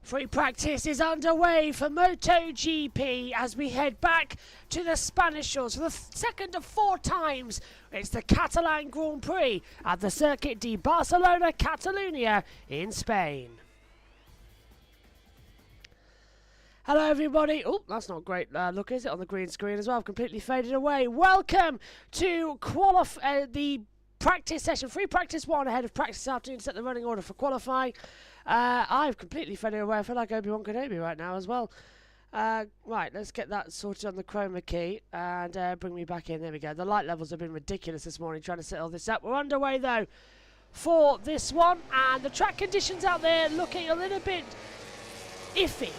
Free practice is underway for MotoGP as we head back to the Spanish shores for the second of 4 times. It's the Catalan Grand Prix at the Circuit de Barcelona, Catalunya in Spain. Hello everybody. Oh, that's not great look, is it, on the green screen as well? I've completely faded away. Welcome to the practice session, free practice 1 ahead of practice this afternoon to set the running order for qualifying. I've completely faded away. I feel like Obi-Wan Kenobi right now as well. Right, let's get that sorted on the chroma key and bring me back in. There we go. The light levels have been ridiculous this morning trying to set all this up. We're underway though for this one, and the track conditions out there looking a little bit iffy.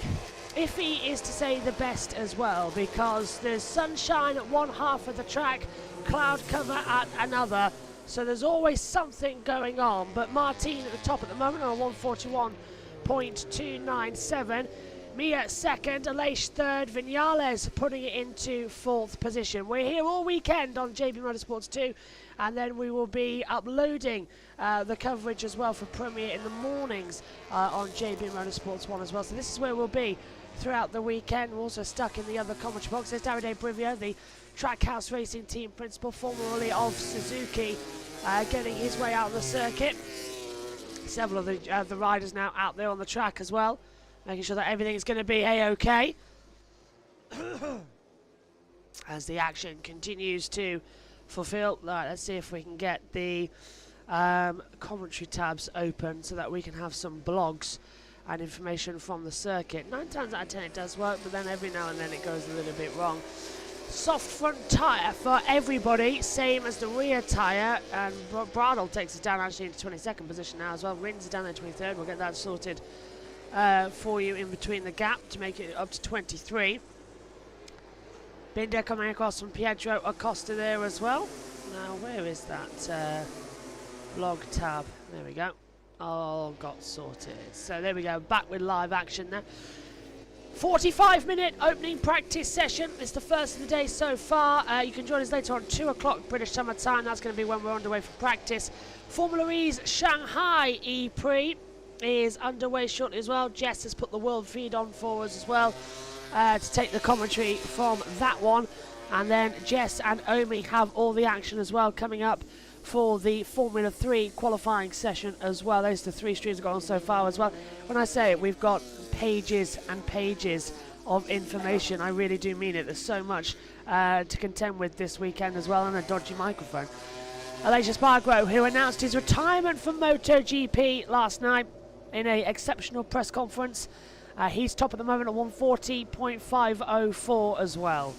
Iffy is to say the best as well, because there's sunshine at one half of the track, cloud cover at another. So there's always something going on, but Martin at the top at the moment on 141.297. Mia second, Aleix third, Vinales putting it into 4th position. We're here all weekend on JB Motorsports 2, and then we will be uploading the coverage as well for Premier in the mornings on JB Motorsports 1 as well. So this is where we'll be throughout the weekend. We're also stuck in the other commentary box. There's Davide Brivio, the Trackhouse Racing Team principal, formerly of Suzuki, getting his way out of the circuit. Several of the riders now out there on the track as well, making sure that everything is going to be a-okay as the action continues to fulfill. Right, let's see if we can get the commentary tabs open so that we can have some blogs and information from the circuit. 9 times out of 10 it does work, but then every now and then it goes a little bit wrong. Soft front tyre for everybody, same as the rear tyre, and Bradle takes us down actually into 22nd position now as well. Rins is down there 23rd. We'll get that sorted for you in between the gap to make it up to 23. Binder coming across from Pietro Acosta there as well. Now where is that blog tab? There we go. All got sorted. So there we go, back with live action now. 45-minute opening practice session. It's the first of the day so far. You can join us later on 2 o'clock British summer time. That's going to be when we're underway for practice. Formula E's Shanghai Prix is underway shortly as well. Jess has put the world feed on for us as well to take the commentary from that one. And then Jess and Omi have all the action as well coming up for the Formula 3 qualifying session as well. Those are the 3 streams gone on so far as well. When I say it, we've got pages and pages of information. I really do mean it. There's so much to contend with this weekend as well, and a dodgy microphone. Aleix Espargaro, who announced his retirement from MotoGP last night in an exceptional press conference. He's top at the moment at 140.504 as well.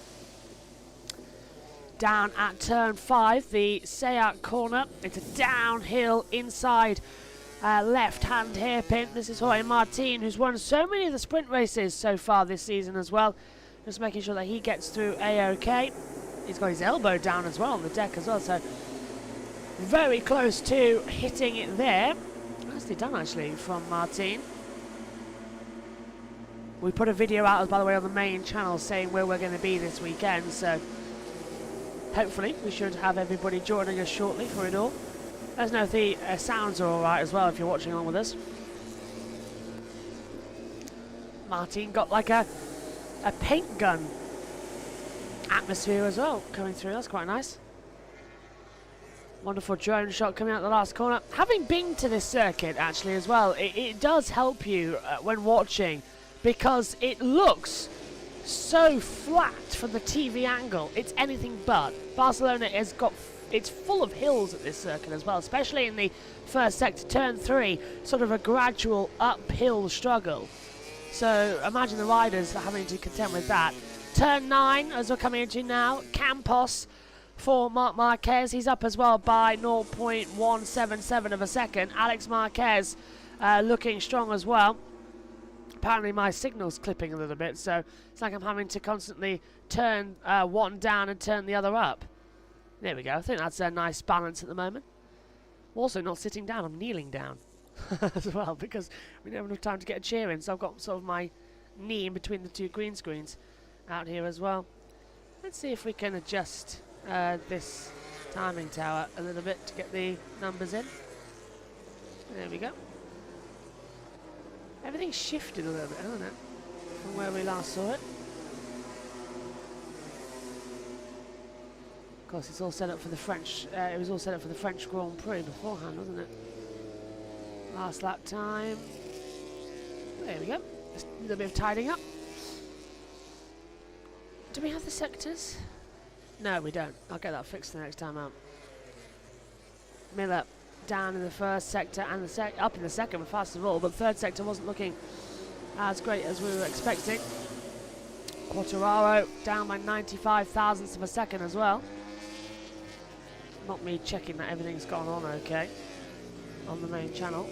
Down at turn 5, the Seat corner. It's a downhill inside left-hand hairpin. This is Jorge Martin, who's won so many of the sprint races so far this season as well. Just making sure that he gets through a-okay. He's got his elbow down as well on the deck as well, so very close to hitting it there. Nicely done actually from Martin. We put a video out, by the way, on the main channel saying where we're going to be this weekend, so hopefully we should have everybody joining us shortly for it all. Let us know if the sounds are alright as well if you're watching along with us. Martin got like a paint gun atmosphere as well coming through. That's quite nice. Wonderful drone shot coming out the last corner. Having been to this circuit actually as well, it does help you when watching, because it looks so flat from the TV angle. It's anything but. Barcelona has got, it's full of hills at this circuit as well, especially in the first sector, turn 3, sort of a gradual uphill struggle. So imagine the riders having to contend with that. Turn 9, as we're coming into now, Campos for Marc Marquez. He's up as well by 0.177 of a second. Alex Marquez looking strong as well. Apparently my signal's clipping a little bit, so it's like I'm having to constantly turn one down and turn the other up. There we go. I think that's a nice balance at the moment. Also not sitting down, I'm kneeling down as well, because we don't have enough time to get a chair in, so I've got sort of my knee in between the 2 green screens out here as well. Let's see if we can adjust this timing tower a little bit to get the numbers in. There we go. Everything's shifted a little bit, hasn't it? From where we last saw it. Of course, it's all set up for the French. It was all set up for the French Grand Prix beforehand, wasn't it? Last lap time. There we go. Just a little bit of tidying up. Do we have the sectors? No, we don't. I'll get that fixed the next time out. Miller down in the first sector and up in the second, fast of all, but the third sector wasn't looking as great as we were expecting. Quartararo down by 95 thousandths of a second as well. Not me checking that everything's gone on okay on the main channel.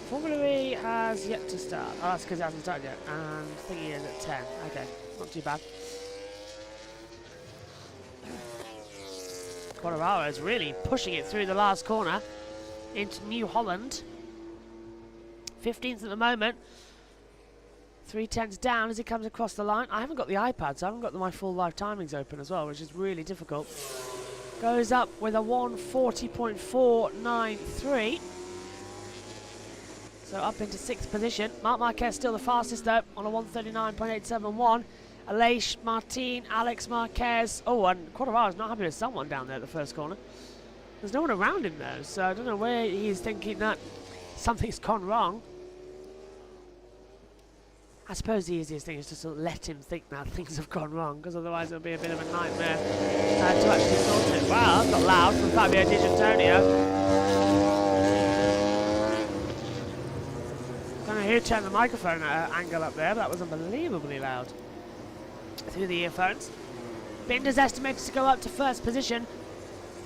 Formula E has yet to start. Oh, that's because it hasn't started yet. And thingy is at 10. Okay, not too bad. Quartararo is really pushing it through the last corner into New Holland. 15th at the moment. 3/10 down as he comes across the line. I haven't got the iPad, so I haven't got my full live timings open as well, which is really difficult. Goes up with a 1:40.493. So up into 6th position. Marc Marquez still the fastest though on a 1:39.871. Aleix, Martin, Alex Marquez. Oh, and Quartararo's not happy with someone down there at the first corner. There's no one around him though, so I don't know where he's thinking that something's gone wrong. I suppose the easiest thing is just to let him think that things have gone wrong, because otherwise it'll be a bit of a nightmare to actually sort it. Wow, that's got loud from Fabio Di Giannantonio. Don't know who turned the microphone angle up there, but that was unbelievably loud through the earphones. Binder's estimated to go up to first position.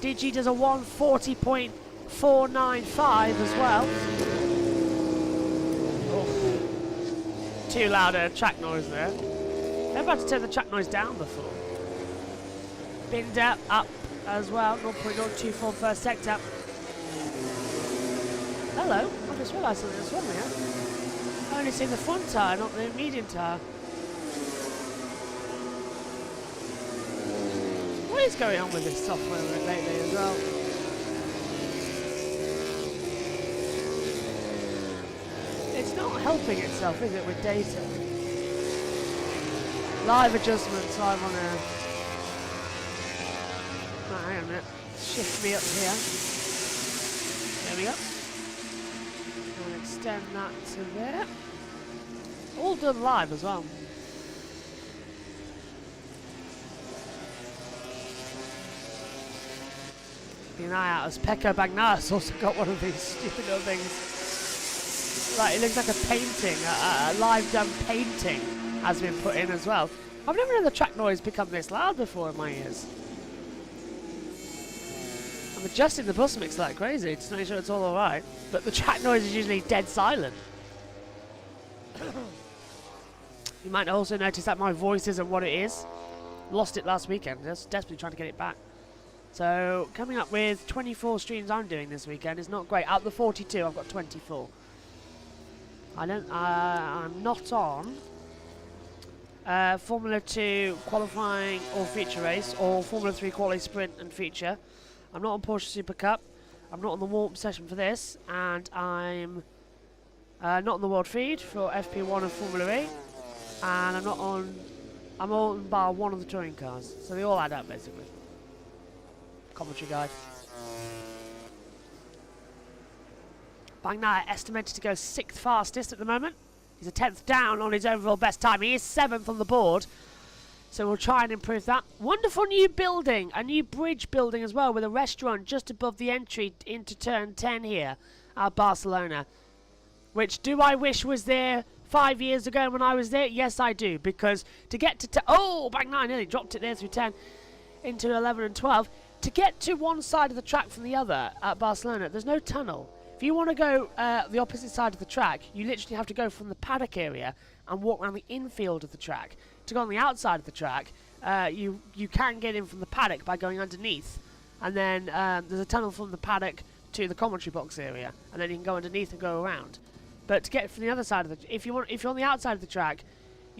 Digi does a 1:40.495 as well. Too loud a track noise there. They're about to turn the track noise down before. Binder up as well, 0.024 first sector. Hello, I just realised something was wrong here. I only seen the front tyre, not the medium tyre. What is going on with this software lately as well? It's not helping itself, is it, with data? Live adjustments, I'm on a... Oh, hang on a minute. Shift me up here. There we go. And extend that to there. All done live as well. Keep an eye out as Pecco Bagnaia also got one of these stupid little things. Like, it looks like a painting, a live done painting has been put in as well. I've never heard the track noise become this loud before in my ears. I'm adjusting the bus mix like crazy just to make sure it's all alright, but the track noise is usually dead silent. You might also notice that my voice isn't what it is. Lost it last weekend, just desperately trying to get it back. So, coming up with 24 streams I'm doing this weekend is not great. Out of the 42, I've got 24. I'm not on Formula 2 qualifying or feature race, or Formula 3 quali sprint and feature. I'm not on Porsche Super Cup. I'm not on the warm session for this, and I'm not on the world feed for FP1 and Formula E, and I'm on bar one of the touring cars. So they all add up basically. Commentary guide. Bagnaia estimated to go 6th fastest at the moment. He's a 10th down on his overall best time. He is 7th on the board. So we'll try and improve that. Wonderful new building. A new bridge building as well, with a restaurant just above the entry into turn 10 here at Barcelona. Which do I wish was there 5 years ago when I was there? Yes, I do. Because to get to... Oh, Bagnaia nearly dropped it there through 10 into 11 and 12. To get to one side of the track from the other at Barcelona, there's no tunnel. If you want to go the opposite side of the track, you literally have to go from the paddock area and walk around the infield of the track. To go on the outside of the track, you can get in from the paddock by going underneath, and then there's a tunnel from the paddock to the commentary box area, and then you can go underneath and go around. But to get from the other side of the, if you're on the outside of the track,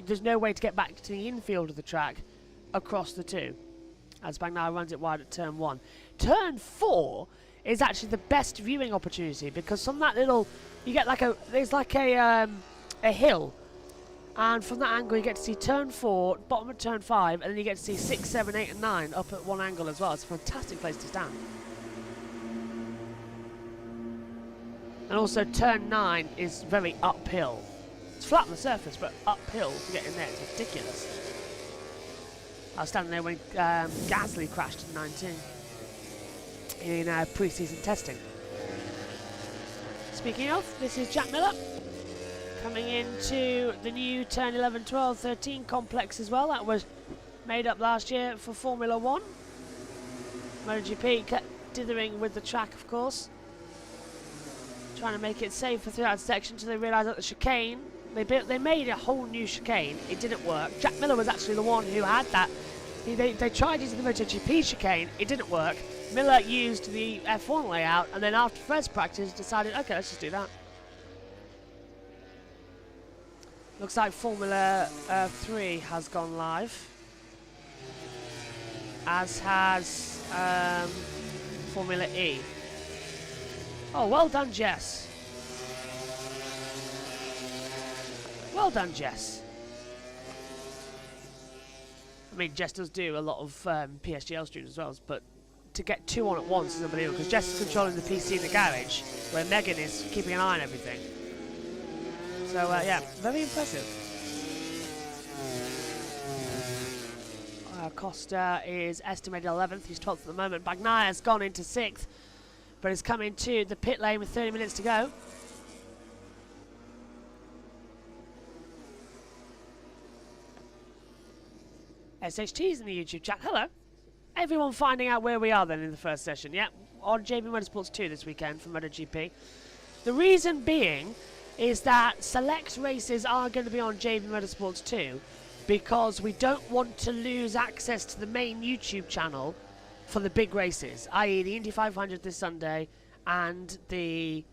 there's no way to get back to the infield of the track across the two. As Bagnaia runs it wide at turn 1. Turn 4 is actually the best viewing opportunity, because from that little, you get like there's like a hill, and from that angle you get to see turn 4, bottom of turn 5, and then you get to see 6, 7, 8 and 9 up at one angle as well. It's a fantastic place to stand. And also turn 9 is very uphill. It's flat on the surface, but uphill to get in there. It's ridiculous. I was standing there when Gasly crashed in 19 in pre-season testing. Speaking of, this is Jack Miller coming into the new turn 11, 12, 13 complex as well. That was made up last year for Formula 1. MotoGP kept dithering with the track, of course, trying to make it safer throughout the section until they realised that the chicane, they made a whole new chicane. It didn't work. Jack Miller was actually the one who had that. They tried using the MotoGP chicane. It didn't work. Miller used the F1 layout, and then after first practice decided, okay, let's just do that. Looks like Formula 3 has gone live, as has Formula E. Oh, well done, Jess. Well done, Jess. I mean, Jess does do a lot of PSGL streams as well, but to get 2 on at once is unbelievable, because Jess is controlling the PC in the garage, where Megan is keeping an eye on everything. So, yeah, very impressive. Costa is estimated 11th. He's 12th at the moment. Bagnaia has gone into 6th, but is coming to the pit lane with 30 minutes to go. SHT's in the YouTube chat. Hello. Everyone finding out where we are then in the first session. Yeah, on JB Motorsports 2 this weekend for MotoGP. The reason being is that select races are going to be on JB Motorsports 2 because we don't want to lose access to the main YouTube channel for the big races, i.e. the Indy 500 this Sunday and the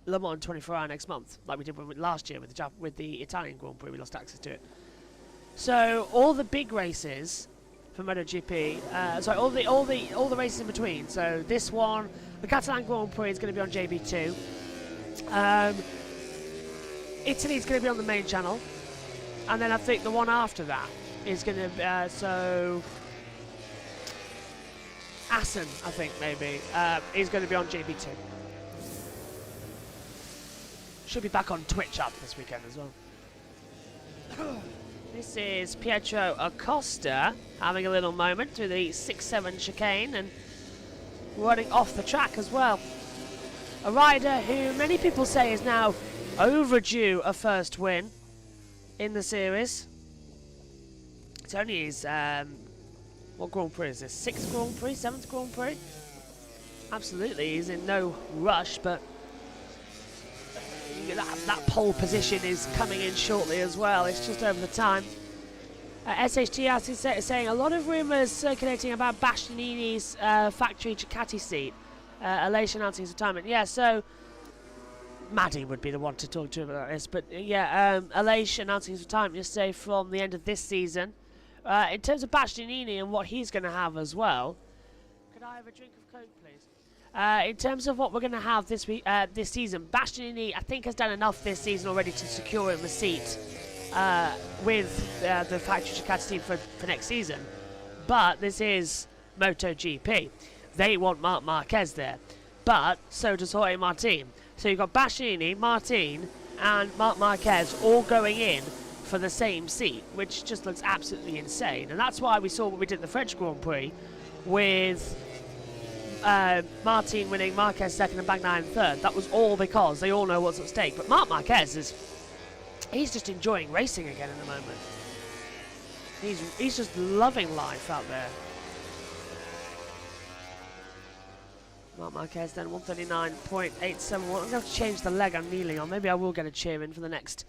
Le Mans 24-hour next month, like we did last year with the Italian Grand Prix. We lost access to it. So all the big races for MotoGP, sorry, all the races in between. So this one, the Catalan Grand Prix is going to be on JB2. Italy's going to be on the main channel, and then I think the one after that is going to so Assen, I think maybe, is going to be on JB2. Should be back on Twitch up this weekend as well. This is Pietro Acosta having a little moment through the 6-7 chicane and running off the track as well. A rider who many people say is now overdue a first win in the series. It's only his, what Grand Prix is this? 6th Grand Prix? 7th Grand Prix? Absolutely, he's in no rush, but that pole position is coming in shortly as well. It's just over the time. SHT is saying a lot of rumours circulating about Bastianini's factory Ducati seat. Aleix announcing his retirement. Yeah, so Maddie would be the one to talk to about this, but yeah, Aleix announcing his retirement yesterday from the end of this season. In terms of Bastianini and what he's going to have as well, could I have a drink of Coke, please? In terms of what we're going to have this week, this season, Bastianini, I think, has done enough this season already to secure him a seat with the factory Ducati team for next season. But this is MotoGP. They want Marc Marquez there, but so does Jorge Martin. So you've got Bastianini, Martin, and Marc Marquez all going in for the same seat, which just looks absolutely insane. And that's why we saw what we did in the French Grand Prix with Martin winning, Marquez second, and Bagnaia third. That was all because they all know what's at stake. But Marc Marquez he's just enjoying racing again in the moment. He's just loving life out there. Marc Marquez then 139.871. I'm going to have to change the leg I'm kneeling on. Maybe I will get a cheer in for the next.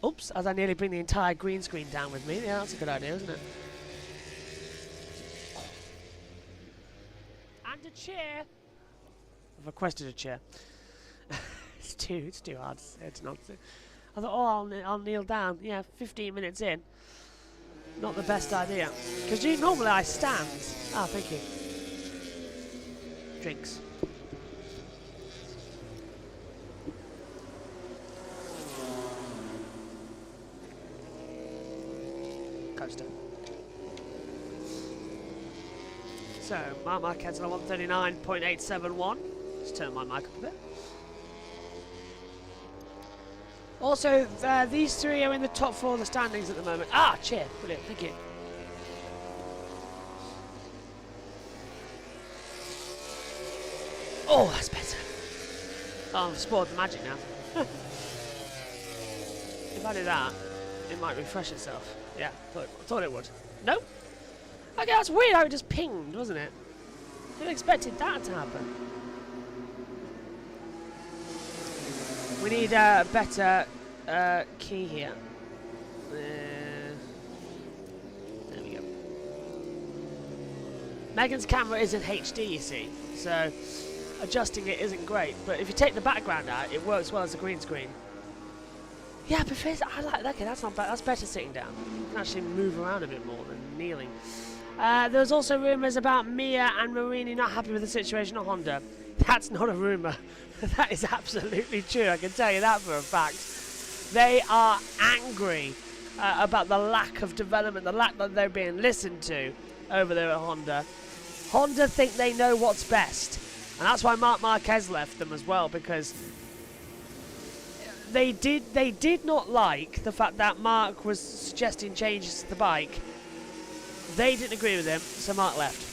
Oops, as I nearly bring the entire green screen down with me. Yeah, that's a good idea, isn't it? And a chair. I've requested a chair. It's too hard. It's not. I thought, oh, I'll kneel down. Yeah, 15 minutes in. Not the best idea. Because normally I stand. Ah, thank you. Drinks. So, Marc Marquez on 139.871. Let's turn my mic up a bit. Also, these three are in the top 4 of the standings at the moment. Ah, cheer. Brilliant. Thank you. Oh, that's better. Oh, I've spoiled the magic now. If I do that, it might refresh itself. Yeah, thought it would. Nope. Okay, that's weird how it just pinged, wasn't it? Who expected that to happen? We need a better key here. There we go. Megan's camera is in HD, you see, so adjusting it isn't great. But if you take the background out, it works well as a green screen. Yeah, but I like that. Okay, that's not bad. That's better sitting down. You can actually move around a bit more than kneeling. There's also rumours about Mia and Marini not happy with the situation at Honda. That's not a rumour. That is absolutely true. I can tell you that for a fact. They are angry about the lack of development, the lack that they're being listened to over there at Honda. Honda think they know what's best. And that's why Marc Marquez left them as well, because they did not like the fact that Marc was suggesting changes to the bike. They didn't agree with him, so Marc left.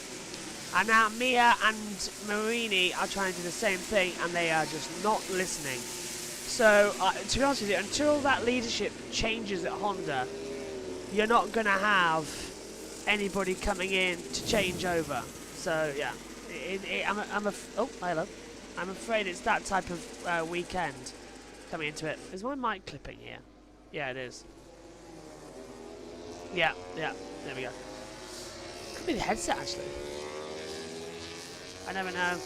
And now Mia and Marini are trying to do the same thing, and they are just not listening. So, to be honest with you, until that leadership changes at Honda, you're not going to have anybody coming in to change over. So, yeah. Hello. I'm afraid it's that type of weekend coming into it. Is my mic clipping here? Yeah, it is. Yeah, there we go. Could be the headset, actually. I never know.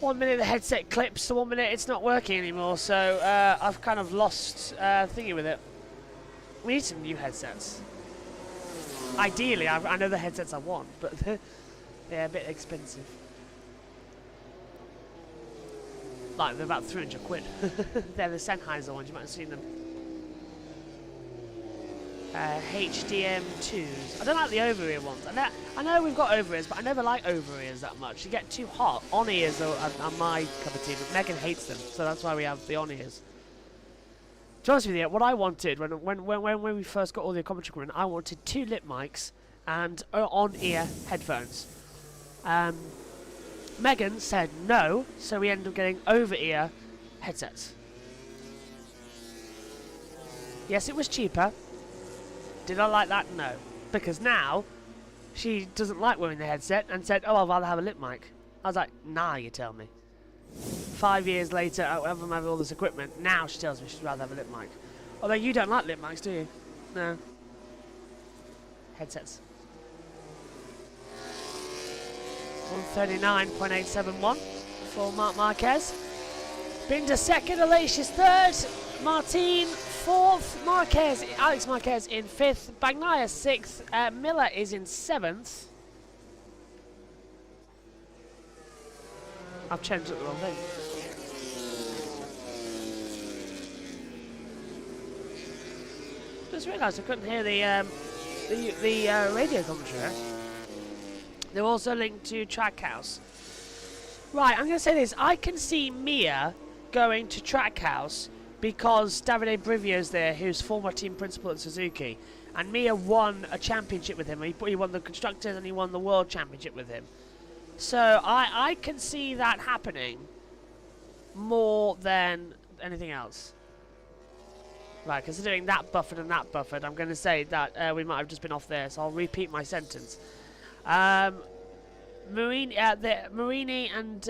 1 minute the headset clips, the 1 minute it's not working anymore, so I've kind of lost thingy with it. We need some new headsets. Ideally, I know the headsets I want, but they're a bit expensive. Like, they're about 300 quid. They're the Sennheiser ones, you might have seen them. HDM2s. I don't like the over-ear ones. I know we've got over-ears, but I never like over-ears that much. They get too hot. On-ears are my cup of tea, but Megan hates them, so that's why we have the on-ears. To be honest with you, what I wanted when we first got all the commentary equipment, I wanted 2 lip mics and on-ear headphones. Megan said no, so we ended up getting over-ear headsets. Yes, it was cheaper. Did I like that? No. Because now, she doesn't like wearing the headset and said, oh, I'd rather have a lip mic. I was like, nah, you tell me. 5 years later, I'm having all this equipment, now she tells me she'd rather have a lip mic. Although you don't like lip mics, do you? No. Headsets. 139.871 for Marc Marquez. Binder second, Alicia's third. Martin fourth. Alex Marquez in fifth. Bagnaia sixth. Miller is in seventh. I've changed it the wrong thing. Just realised I couldn't hear the radio commentary. They're also linked to Trackhouse. Right, I'm going to say this. I can see Mia going to Trackhouse because Davide Brivio's there, who's former team principal at Suzuki. And Mia won a championship with him. He won the Constructors and he won the World Championship with him. So I can see that happening more than anything else. Right, considering that buffered and that buffered, I'm going to say that we might have just been off there, so I'll repeat my sentence. Marini and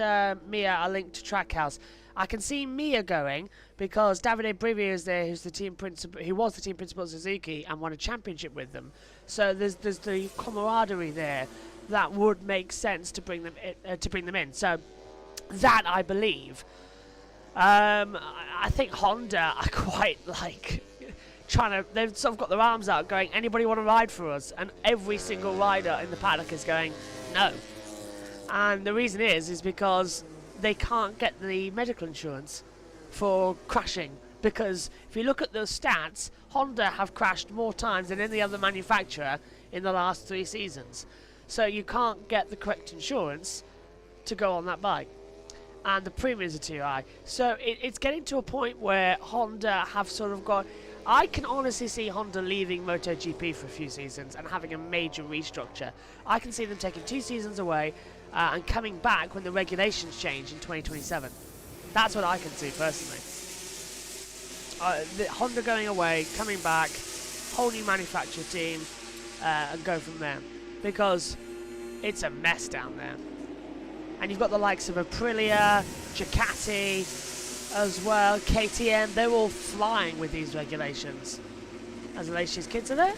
Mia are linked to Trackhouse. I can see Mia going because Davide Brivio is there, who's the team principal. He was the team principal at Suzuki and won a championship with them. So there's the camaraderie there that would make sense to bring them in. So that I believe. I think Honda are quite like trying to. They've sort of got their arms out, going, "Anybody want to ride for us?" And every single rider in the paddock is going, "No." And the reason is because they can't get the medical insurance for crashing. Because if you look at those stats, Honda have crashed more times than any other manufacturer in the last 3 seasons. So you can't get the correct insurance to go on that bike. And the premiums are too high. So it's getting to a point where Honda have sort of got... I can honestly see Honda leaving MotoGP for a few seasons and having a major restructure. I can see them taking 2 seasons away and coming back when the regulations change in 2027. That's what I can see personally. Honda going away, coming back, whole new manufacturer team, and go from there. Because it's a mess down there. And you've got the likes of Aprilia, Ducati as well, KTM. They're all flying with these regulations. As Alicia's kids are there.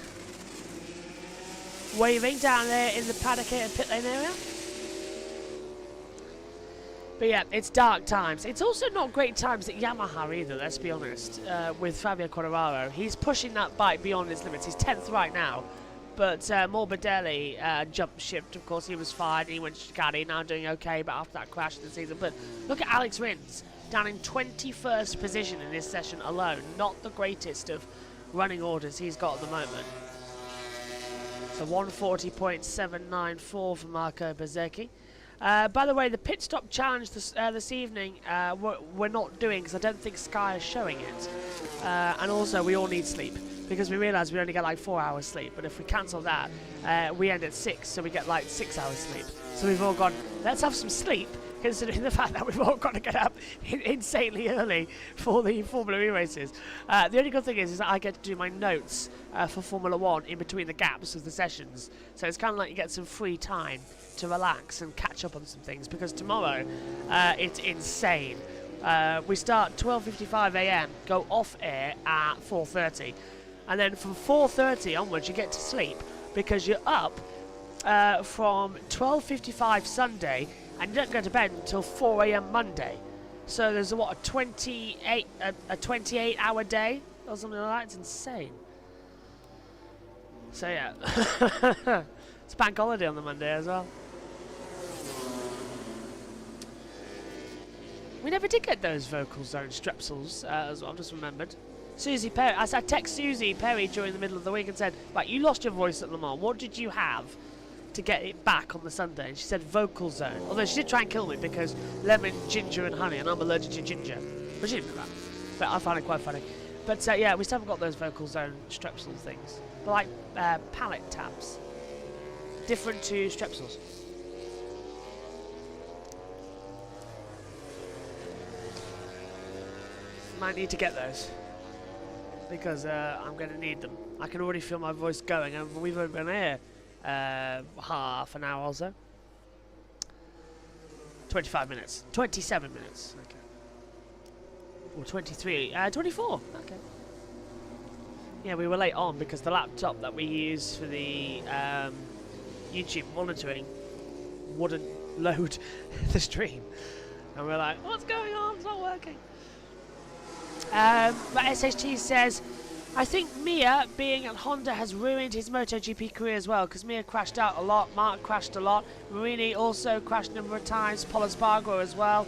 Waving down there in the paddock and pit lane area. But yeah, it's dark times. It's also not great times at Yamaha either, let's be honest, with Fabio Quartararo. He's pushing that bike beyond his limits. He's 10th right now. But Morbidelli jumped ship. Of course, he was fine. He went to Ducati, now doing okay, but after that crash in the season. But look at Alex Rins, down in 21st position in this session alone. Not the greatest of running orders he's got at the moment. So 140.794 for Marco Bezzecchi. By the way, the pit stop challenge this evening we're not doing because I don't think Sky is showing it. And also, we all need sleep because we realise we only get like 4 hours sleep. But if we cancel that, we end at 6, so we get like 6 hours sleep. So we've all gone, let's have some sleep, considering the fact that we've all got to get up insanely early for the Formula E races. The only good thing is that I get to do my notes for Formula 1 in between the gaps of the sessions. So it's kind of like you get some free time to relax and catch up on some things, because tomorrow it's insane. We start 12:55 a.m, go off air at 4:30, and then from 4:30 onwards you get to sleep because you're up from 12:55 Sunday and you don't go to bed until 4 a.m. Monday. So there's a 28-hour day or something like that. It's insane. So yeah, it's bank holiday on the Monday as well. We never did get those vocal zone strepsils as well, I've just remembered. Susie Perry, I text Susie Perry during the middle of the week and said, right, you lost your voice at Le Mans, what did you have to get it back on the Sunday? And she said vocal zone. Although she did try and kill me because lemon, ginger and honey, and I'm allergic to ginger. But she didn't do that. But I find it quite funny. But yeah, we still haven't got those vocal zone strepsil things. They're like palate taps. Different to strepsils. Might need to get those because I'm going to need them. I can already feel my voice going, and we've only been here half an hour or so. 25 minutes. 27 minutes. Okay. Or 23. 24. Okay. Yeah, we were late on because the laptop that we use for the YouTube monitoring wouldn't load the stream. And we're like, what's going on? It's not working. But SHT says, I think Mia being at Honda has ruined his MotoGP career as well, because Mia crashed out a lot, Mark crashed a lot, Marini also crashed a number of times, Pol Espargaro as well,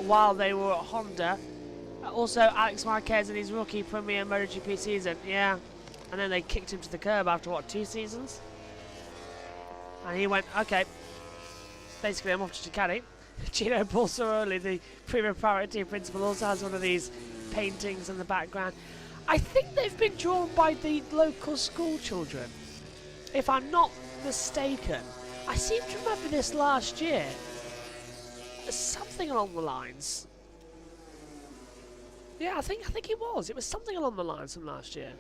while they were at Honda. Also, Alex Marquez in his rookie Premier MotoGP season, yeah. And then they kicked him to the curb after, what, 2 seasons? And he went, okay, basically I'm off to Ducati. Gino Balsaroli, the Prima Priority principal, also has one of these paintings in the background. I think they've been drawn by the local school children, if I'm not mistaken. I seem to remember this last year. Something along the lines. Yeah, I think it was. It was something along the lines from last year.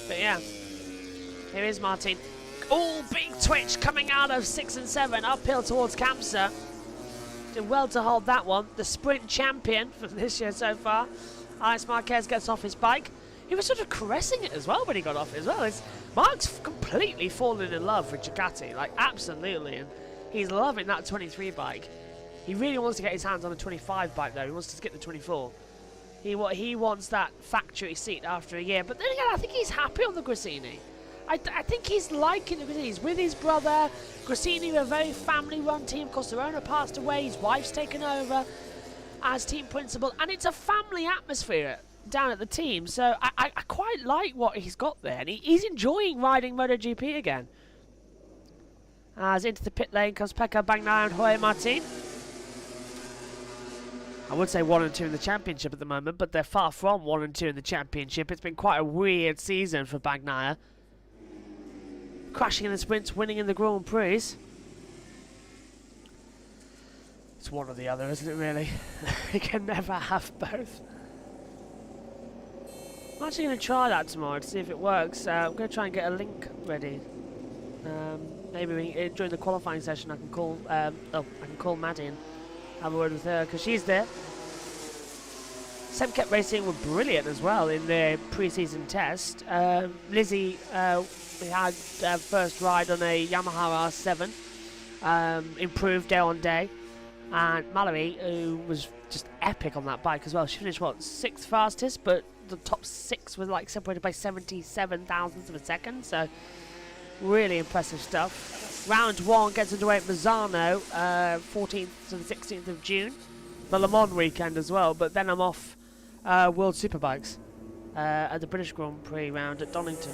But yeah, here is Martin. Oh, big twitch coming out of 6 and 7, uphill towards Kamsa. Did well to hold that one. The sprint champion from this year so far. Alex Marquez gets off his bike. He was sort of caressing it as well when he got off as well. Mark's completely fallen in love with Ducati, like absolutely. And he's loving that 23 bike. He really wants to get his hands on a 25 bike though. He wants to get the 24. He wants that factory seat after a year. But then again, I think he's happy on the Gresini. I think he's liking the Gresini. He's with his brother. Gresini were a very family-run team. Of course, their owner passed away. His wife's taken over as team principal. And it's a family atmosphere down at the team. So I quite like what he's got there. And he's enjoying riding MotoGP again. As into the pit lane comes Pecco Bagnaia and Jorge Martin. I would say 1 and 2 in the championship at the moment, but they're far from 1 and 2 in the championship. It's been quite a weird season for Bagnaia. Crashing in the sprints, winning in the Grand Prix. It's one or the other, isn't it, really? You can never have both. I'm actually going to try that tomorrow to see if it works. I'm going to try and get a link ready. Maybe during the qualifying session I can call I can call Maddie and have a word with her, because she's there. Semkep Racing were brilliant as well in their pre-season test. Lizzie had first ride on a Yamaha R7, improved day on day. And Mallory, who was just epic on that bike as well. She finished, what, 6th fastest, but the top 6 was like separated by 77 thousandths of a second, so really impressive stuff. Round 1 gets underway at Mazzano, 14th to the 16th of June. The Le Mans weekend as well, but then I'm off World Superbikes at the British Grand Prix round at Donington.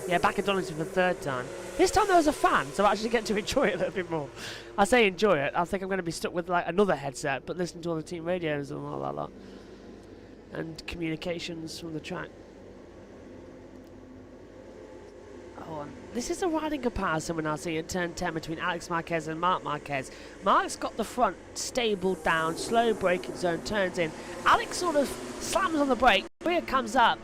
Yeah, back at Donington for the 3rd time. This time there was a fan, so I actually get to enjoy it a little bit more. I say enjoy it, I think I'm going to be stuck with like another headset, but listening to all the team radios and all that lot. And communications from the track. Oh, this is a riding comparison we're now seeing in turn 10 between Alex Marquez and Marc Marquez. Marc's got the front stable down, slow braking zone, turns in. Alex sort of slams on the brake, rear comes up,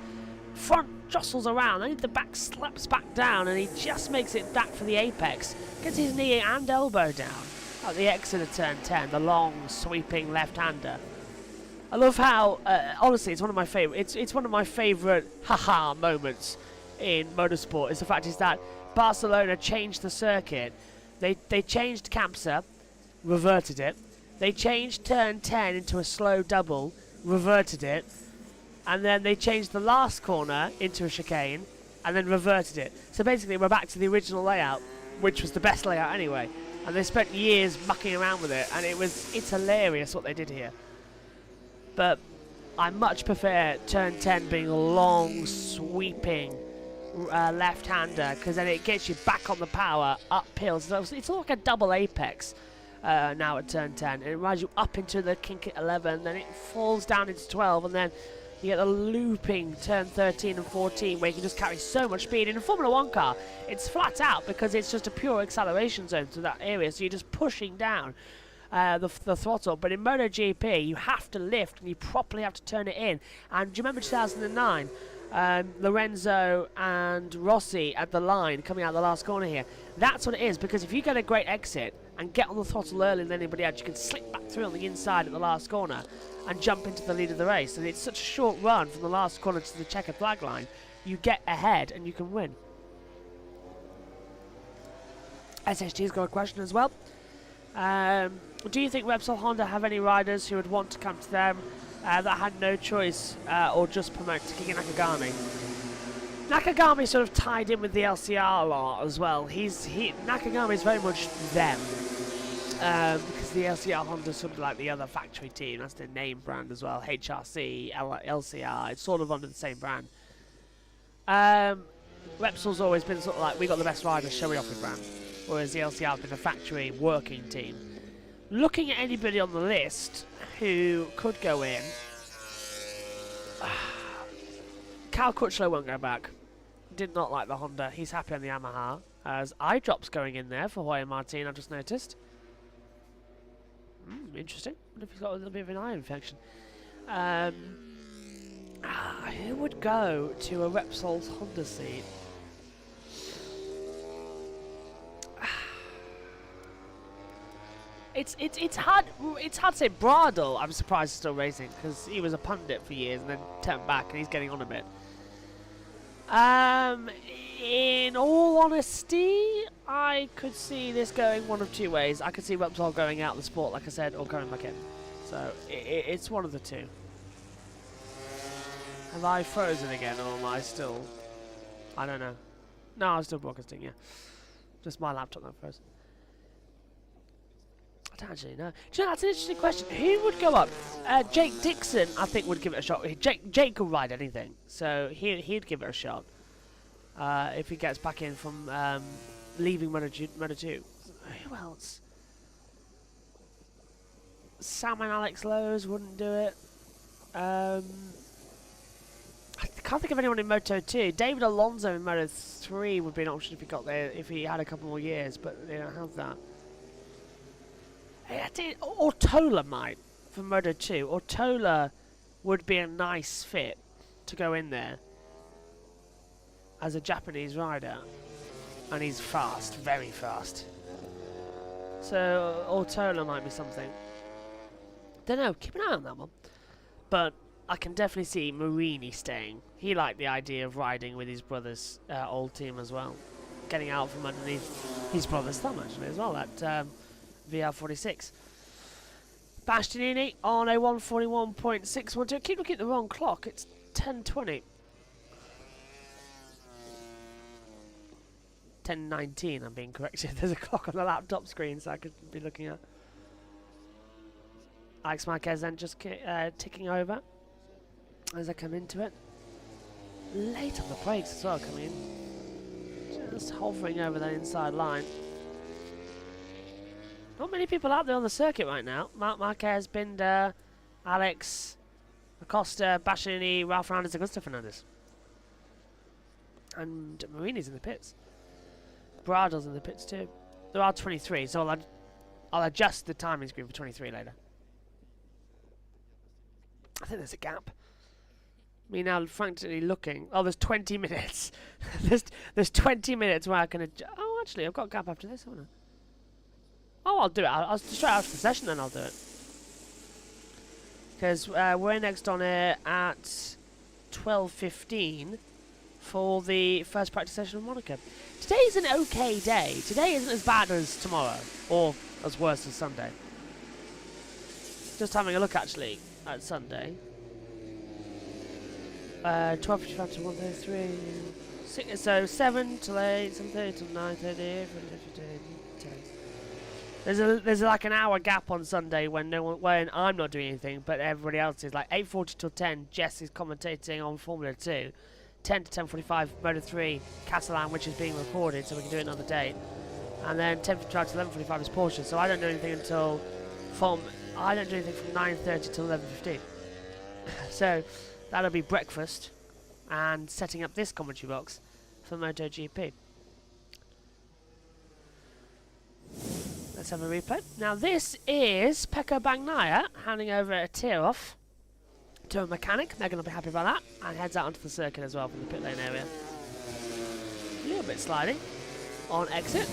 front jostles around, then the back slaps back down, and he just makes it back for the apex. Gets his knee and elbow down at the exit of turn 10, the long sweeping left-hander. I love how, honestly, it's one of my favourite. It's one of my favourite haha moments in motorsport. Is the fact is that Barcelona changed the circuit. They changed Campsa, reverted it. They changed turn 10 into a slow double, reverted it, and then they changed the last corner into a chicane, and then reverted it. So basically, we're back to the original layout, which was the best layout anyway. And they spent years mucking around with it, and it's hilarious what they did here. But I much prefer turn 10 being a long, sweeping left-hander, because then it gets you back on the power, uphill. So it's like a double apex now at turn 10. It rides you up into the kink at 11, then it falls down into 12, and then you get the looping turn 13 and 14 where you can just carry so much speed. In a Formula 1 car, it's flat out because it's just a pure acceleration zone to that area, so you're just pushing down the throttle. But in MotoGP, you have to lift and you properly have to turn it in. And do you remember 2009? Lorenzo and Rossi at the line coming out the last corner here. That's what it is, because if you get a great exit and get on the throttle earlier than anybody else, you can slip back through on the inside at the last corner and jump into the lead of the race. And it's such a short run from the last corner to the checkered flag line. You get ahead and you can win. SSG's got a question as well. Do you think Repsol Honda have any riders who would want to come to them that had no choice or just promote Takaki Nakagami? Nakagami sort of tied in with the LCR a lot as well. Nakagami is very much them. Because the LCR Honda is sort of like the other factory team. That's their name brand as well. HRC, LCR, it's sort of under the same brand. Repsol's always been sort of like, we got the best riders, show me off your brand. Whereas the LCR has been a factory working team. Looking at anybody on the list who could go in, Cal Crutchlow won't go back. Did not like the Honda. He's happy on the Yamaha. As Eyedrop's going in there for Jorge Martin, I've just noticed. Interesting. I wonder if he's got a little bit of an eye infection. Who would go to a Repsol's Honda seat? It's hard to say. Bradle, I'm surprised he's still racing, because he was a pundit for years and then turned back and he's getting on a bit. In all honesty, I could see this going one of two ways. I could see Repsol going out of the sport, like I said, or coming back in. So it's one of the two. Have I frozen again, or am I still? I don't know. No, I'm still broadcasting. Yeah, just my laptop that froze. don't actually know. Do you know, that's an interesting question. Who would go up? Jake Dixon, I think, would give it a shot. Jake could ride anything, so he'd give it a shot if he gets back in from leaving Moto 2. Who else? Sam and Alex Lowe's wouldn't do it. I can't think of anyone in Moto 2. David Alonso in Moto 3 would be an option if he got there, if he had a couple more years, but they don't have that. Ortola might, for Moto 2. Ortola would be a nice fit to go in there as a Japanese rider. And he's fast, very fast. So Ortola might be something. Don't know, keep an eye on that one. But I can definitely see Marini staying. He liked the idea of riding with his brother's old team as well. Getting out from underneath his brother's thumb, actually, as well, at VR46. Bastianini on a 141.612. Keep looking at the wrong clock. It's 10:20. 10:19, I'm being corrected. There's a clock on the laptop screen, so I could be looking at. Alex Marquez then just ticking over as I come into it. Late on the brakes as well, coming in. Just hovering over that inside line. Not many people out there on the circuit right now. Marc Marquez, Binder, Alex, Acosta, Bastianini, Ralph Fernandez, Augusto Fernandez. And Marini's in the pits. Brado's in the pits too. There are 23, so I'll adjust the timing screen for 23 later. I think there's a gap. Me now frankly looking. Oh, there's 20 minutes. there's 20 minutes where I can adjust. Oh, actually, I've got a gap after this, haven't I? Oh, I'll do it. I'll straight after the session, then I'll do it. Because we're next on air at 12:15 for the first practice session of Monaco. Today's an okay day. Today isn't as bad as tomorrow, or as worse as Sunday. Just having a look, actually, at Sunday. 12:55 to 1:33. So 7 till 8, 7:30 till 9:30, 10. There's like an hour gap on Sunday when I'm not doing anything, but everybody else is. Like 8:40 till 10, Jess is commentating on Formula 2. 10 to 10:45, Moto 3, Catalan, which is being recorded, so we can do it another day. And then 10:55 to 11:45 is Porsche. So I don't do anything from 9:30 till 11:15. So that'll be breakfast and setting up this commentary box for MotoGP. Let's have a replay. Now this is Pecco Bagnaia handing over a tear-off to a mechanic. Megan will be happy about that. And heads out onto the circuit as well from the pit lane area. A little bit sliding on exit.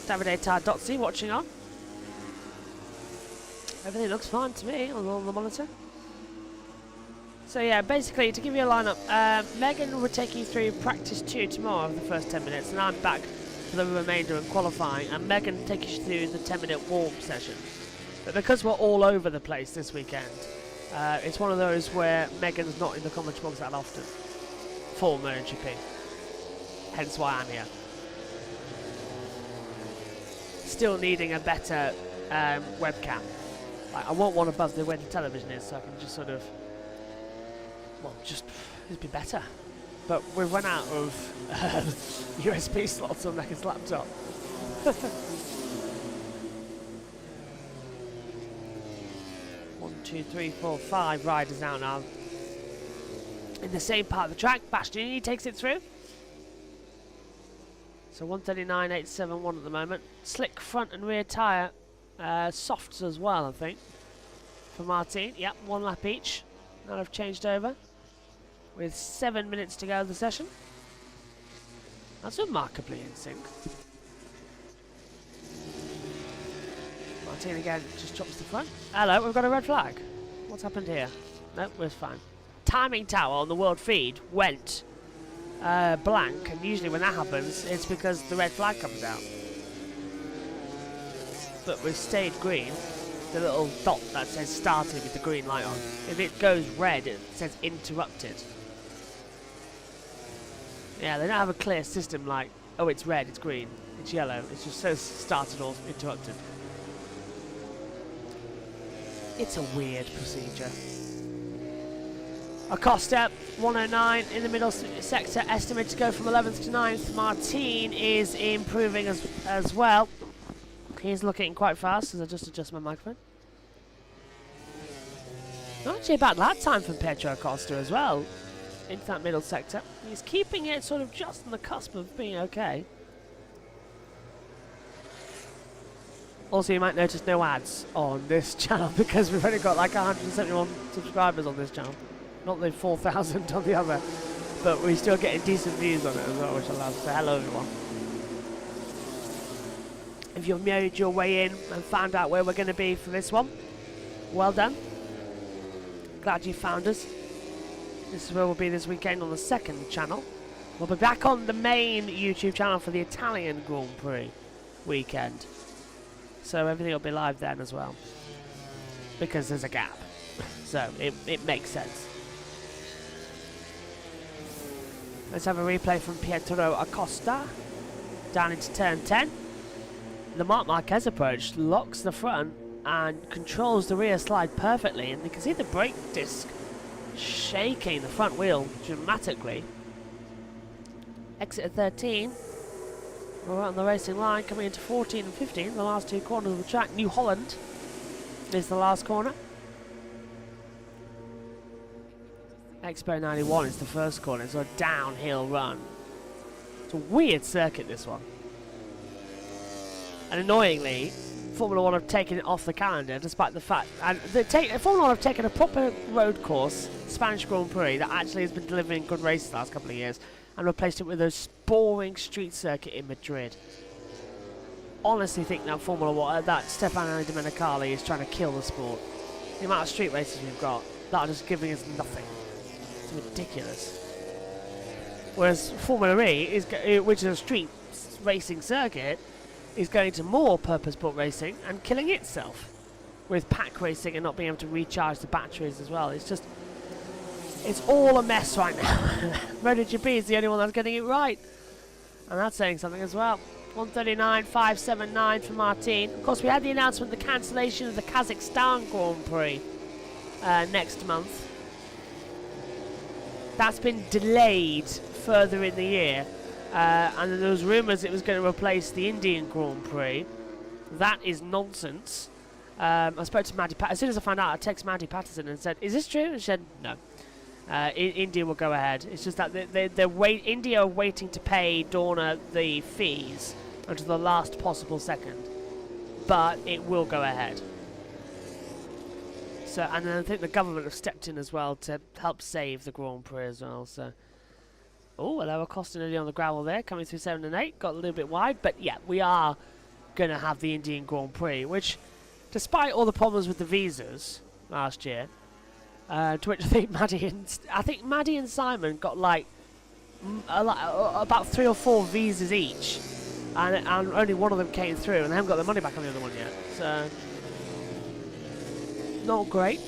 Davide Tardozzi watching on. Everything looks fine to me on the monitor. So yeah, basically to give you a lineup, Megan will take you through practice 2 tomorrow for the first 10 minutes, and I'm back for the remainder of qualifying, and Megan will take you through the 10-minute warm session. But because we're all over the place this weekend, it's one of those where Megan's not in the commentary box that often for MotoGP. Hence why I'm here. Still needing a better webcam. Like, I want one above where the television is, so I can just sort of, well, just it'd be better. But we've run out of USB slots on Megan's laptop. 1, 2, 3, 4, 5 riders out now. In the same part of the track, Bastianini takes it through. So 139.871 at the moment. Slick front and rear tyre. Softs as well, I think. For Martin. Yep, 1 lap each. Now I've changed over. With 7 minutes to go of the session. That's remarkably in sync. Martin again just drops the front. Hello, we've got a red flag. What's happened here? Nope, we're fine. Timing tower on the world feed went blank, and usually when that happens, it's because the red flag comes out. But we've stayed green. The little dot that says started with the green light on. If it goes red, it says interrupted. Yeah, they don't have a clear system like, oh, it's red, it's green, it's yellow. It's just says started or interrupted. It's a weird procedure. Acosta, 109 in the middle sector, estimated to go from 11th to 9th. Martin is improving as well. He's looking quite fast as I just adjust my microphone. Not actually a bad lap time from Pedro Acosta as well, into that middle sector. He's keeping it sort of just on the cusp of being okay. Also, you might notice no ads on this channel because we've only got like 171 subscribers on this channel. Not the 4,000 on the other. But we're still getting decent views on it as well, which I love. So hello everyone. If you've made your way in and found out where we're going to be for this one, well done. Glad you found us. This is where we'll be this weekend on the second channel. We'll be back on the main YouTube channel for the Italian Grand Prix weekend. So everything will be live then as well. Because there's a gap. So it makes sense. Let's have a replay from Pietro Acosta. Down into turn 10. The Marc Marquez approach locks the front and controls the rear slide perfectly. And you can see the brake disc shaking the front wheel dramatically. Exit at 13. We're on the racing line, coming into 14 and 15, the last two corners of the track. New Holland is the last corner. Expo 91 is the first corner. It's a downhill run. It's a weird circuit, this one. And annoyingly, Formula 1 have taken it off the calendar, despite the fact... And Formula 1 have taken a proper road course, Spanish Grand Prix, that actually has been delivering good races the last couple of years, and replaced it with a boring street circuit in Madrid. Honestly think that Formula 1, that Stefano Domenicali is trying to kill the sport. The amount of street races we've got, that are just giving us nothing. It's ridiculous. Whereas Formula E, which is a street racing circuit, is going to more purpose-built racing and killing itself with pack racing and not being able to recharge the batteries as well. It's just... It's all a mess right now. MotoGP is the only one that's getting it right. And that's saying something as well. 139.579 for Martin. Of course, we had the announcement of the cancellation of the Kazakhstan Grand Prix next month. That's been delayed further in the year. And there was rumours it was going to replace the Indian Grand Prix. That is nonsense. I spoke to Maddie Patterson. As soon as I found out, I texted Maddie Patterson and said, "Is this true?" And she said, "No. India will go ahead. It's just that India are waiting to pay Dorna the fees until the last possible second, but it will go ahead." So, and then I think the government have stepped in as well to help save the Grand Prix as well. So, oh, hello, Acosta nearly on the gravel there, coming through 7 and 8, got a little bit wide, but yeah, we are going to have the Indian Grand Prix, which, despite all the problems with the visas last year. To which I think Maddie and Simon got like about 3 or 4 visas each, and only one of them came through, and they haven't got their money back on the other one yet. So not great.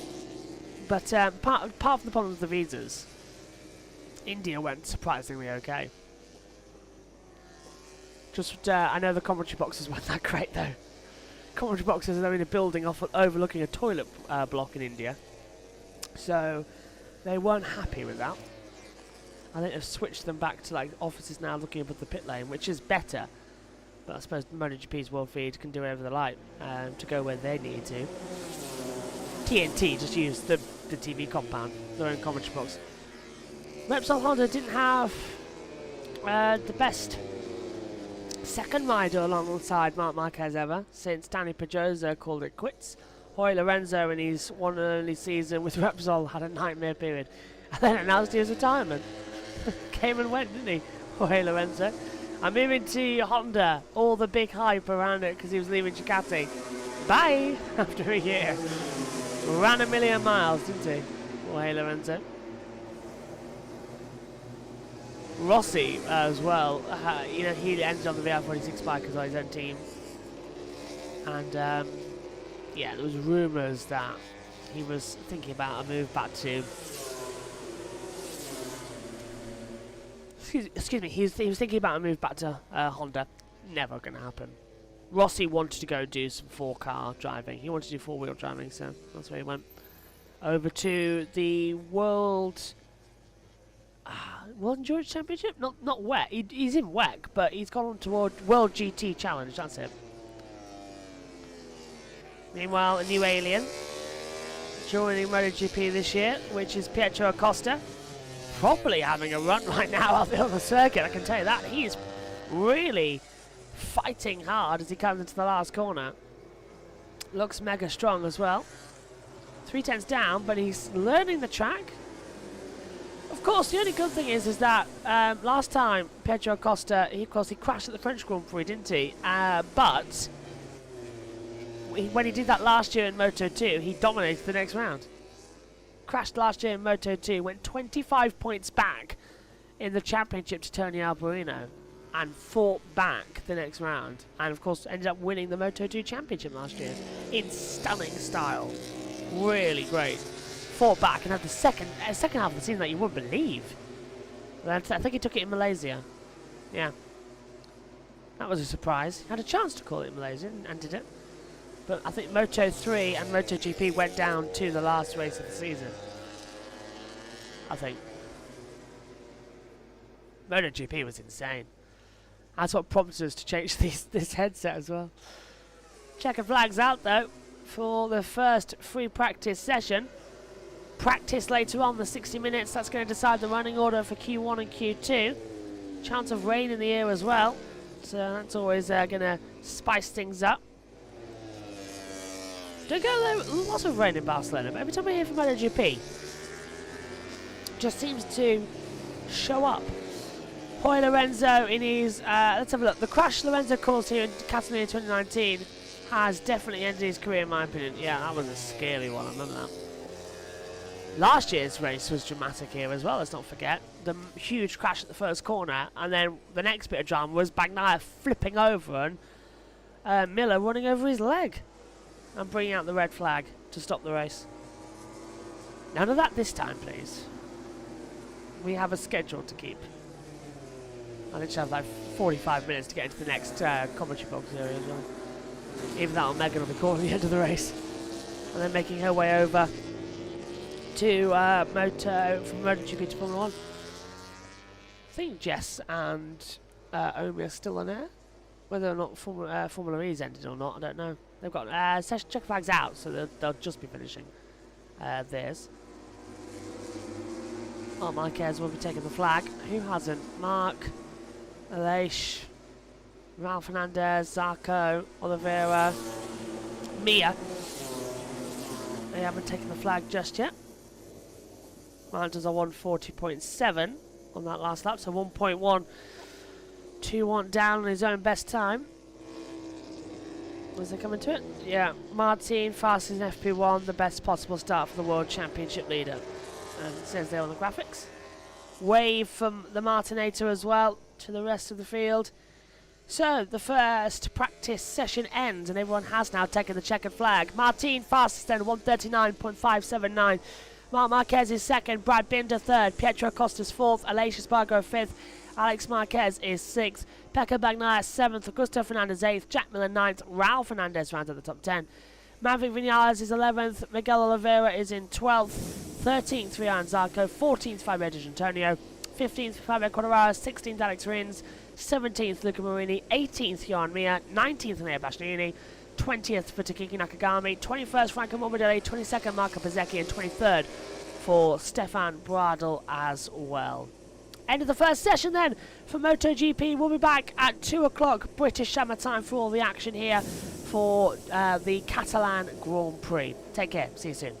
But apart from the problem with the visas, India went surprisingly okay. Just I know the commentary boxes weren't that great though. Commentary boxes are in a building overlooking a toilet block in India. So they weren't happy with that. I think they've switched them back to like offices now looking up at the pit lane, which is better. But I suppose MotoGP's World Feed can do whatever they like to go where they need to. TNT just used the TV compound, their own commentary box. Repsol Honda didn't have the best second rider alongside Marc Marquez ever since Danny Pedrosa called it quits. Jorge Lorenzo in his one and only season with Repsol had a nightmare period and then announced his retirement. Came and went, didn't he, Jorge Lorenzo? I'm moving to Honda, all the big hype around it because he was leaving Ducati. Bye! After a year. Ran 1,000,000 miles, didn't he, Jorge Lorenzo? Rossi as well, you know, he ended on the VR46 bike as on his own team. And yeah, there was rumours that he was thinking about a move back to... Excuse me, he was thinking about a move back to Honda. Never going to happen. Rossi wanted to go do some 4-car driving. He wanted to do 4-wheel driving, so that's where he went. Over to the World Endurance Championship? Not WEC. He's in WEC, but he's gone on toward World GT Challenge. That's it. Meanwhile, a new alien joining MotoGP this year, which is Pietro Acosta. Properly having a run right now out there on the circuit, I can tell you that. He is really fighting hard as he comes into the last corner. Looks mega strong as well. 3/10 down, but he's learning the track. Of course, the only good thing is that last time Pietro Acosta, he crashed at the French Grand Prix, didn't he? But when he did that last year in Moto 2, he dominated the next round. Crashed last year in Moto 2, went 25 points back in the championship to Tony Alboino, and fought back the next round. And of course, ended up winning the Moto 2 championship last year in stunning style. Really great. Fought back and had the second half of the season that you wouldn't believe. I think he took it in Malaysia. Yeah. That was a surprise. He had a chance to call it in Malaysia and did it. But I think Moto 3 and MotoGP went down to the last race of the season. I think. MotoGP was insane. That's what prompted us to change this headset as well. Checkered flags out though for the first free practice session. Practice later on, the 60 minutes. That's going to decide the running order for Q1 and Q2. Chance of rain in the air as well. So that's always going to spice things up. Don't go there, lots of rain in Barcelona, but every time I hear from MotoGP, just seems to show up. Jorge Lorenzo in his, let's have a look. The crash Lorenzo caused here in Catalan in 2019 has definitely ended his career in my opinion. Yeah, that was a scary one, I remember that. Last year's race was dramatic here as well, let's not forget. The huge crash at the first corner, and then the next bit of drama was Bagnaia flipping over and Miller running over his leg and bringing out the red flag to stop the race. None of that this time, please. We have a schedule to keep. I literally have like 45 minutes to get into the next commentary box area as well. Even that, Megan will be calling the end of the race. And then making her way over to from MotoGP to Formula 1. I think Jess and Omi are still on air. Whether or not Formula E's ended or not, I don't know. They've got session check flags out, so they'll just be finishing theirs. Oh, Marquez will be taking the flag. Who hasn't? Mark, Aleix, Raul Fernandez, Zarco, Oliveira, Mia. They haven't taken the flag just yet. Mountains are 140.7 on that last lap, so 1.121 down on his own best time. Was they coming to it? Yeah, Martin, fastest in FP1, the best possible start for the World Championship leader. And it says there on the graphics. Wave from the Martinator as well to the rest of the field. So, the first practice session ends, and everyone has now taken the checkered flag. Martin, fastest then, 139.579. Marc Marquez is second, Brad Binder third, Pietro Acosta's fourth, Aleix Espargaro fifth, Alex Marquez is sixth, Pecco Bagnaia seventh, Augusto Fernandez eighth, Jack Miller ninth, Raul Fernandez rounds at the top 10. Maverick Vinales is 11th, Miguel Oliveira is in 12th, 13th Ryan Zarco, 14th Fabio Di Antonio, 15th Fabio Quartararo, 16th Alex Rins, 17th Luca Marini, 18th Johan Mir, 19th Nea Bastianini, 20th for Takiki Nakagami, 21st Franco Morbidelli, 22nd Marco Bezzecchi, and 23rd for Stefan Bradl as well. End of the first session then for MotoGP. We'll be back at 2 o'clock British summer time for all the action here for the Catalan Grand Prix. Take care. See you soon.